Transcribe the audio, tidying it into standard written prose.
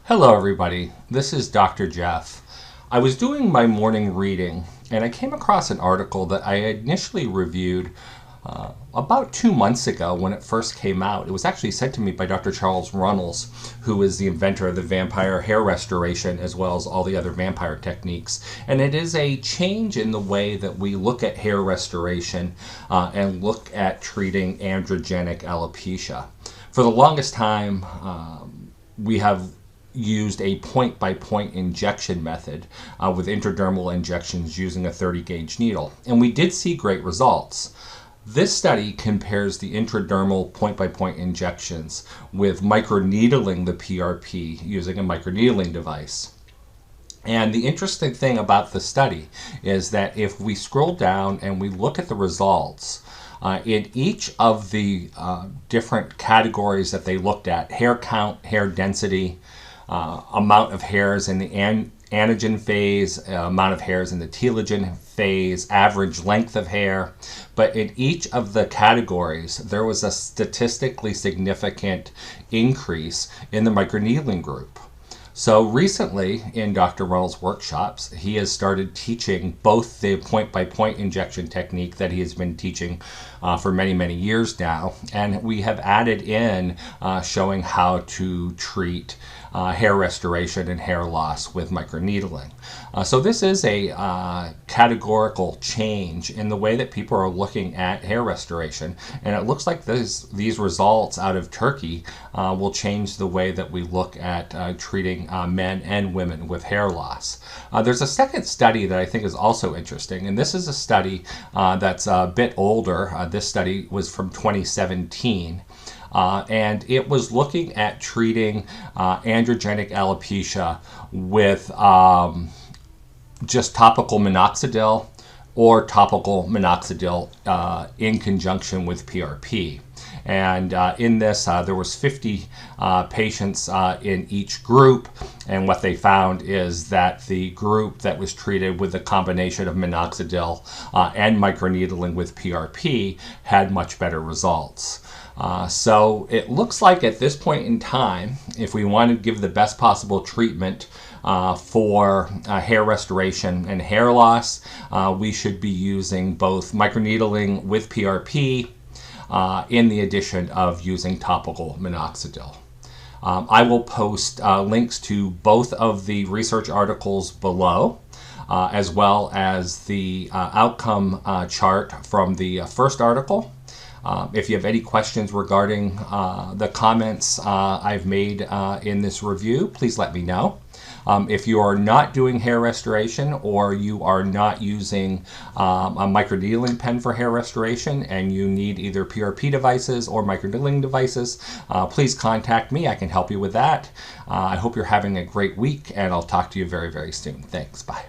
Hello everybody, this is Dr. Jeff. I was doing my morning reading and I came across an article that I initially reviewed about 2 months ago when it first came out. It was actually sent to me by Dr. Charles Runnels, who is the inventor of the vampire hair restoration as well as all the other vampire techniques. And it is a change in the way that we look at hair restoration and look at treating androgenic alopecia. For the longest time, we have used a point-by-point injection method with intradermal injections using a 30-gauge needle. And we did see great results. This study compares the intradermal point-by-point injections with microneedling the PRP using a microneedling device. And the interesting thing about the study is that if we scroll down and we look at the results, in each of the different categories that they looked at, hair count, hair density, amount of hairs in the anagen phase, amount of hairs in the telogen phase, average length of hair. But in each of the categories, there was a statistically significant increase in the microneedling group. So recently in Dr. Runnels' workshops, he has started teaching both the point-by-point injection technique that he has been teaching for many, many years now, and we have added in showing how to treat hair restoration and hair loss with microneedling. So this is a categorical change in the way that people are looking at hair restoration, and it looks like these results out of Turkey will change the way that we look at treating men and women with hair loss. There's a second study that I think is also interesting, and this is a study that's a bit older. This study was from 2017. And it was looking at treating androgenic alopecia with just topical minoxidil or topical minoxidil in conjunction with PRP. And in this, there was 50 patients in each group, and what they found is that the group that was treated with a combination of minoxidil and microneedling with PRP had much better results. So it looks like at this point in time, if we want to give the best possible treatment for hair restoration and hair loss, we should be using both microneedling with PRP in the addition of using topical minoxidil. I will post links to both of the research articles below, as well as the outcome chart from the first article. If you have any questions regarding the comments I've made in this review, please let me know. If you are not doing hair restoration or you are not using a microneedling pen for hair restoration and you need either PRP devices or microneedling devices, please contact me. I can help you with that. I hope you're having a great week, and I'll talk to you very, very soon. Thanks. Bye.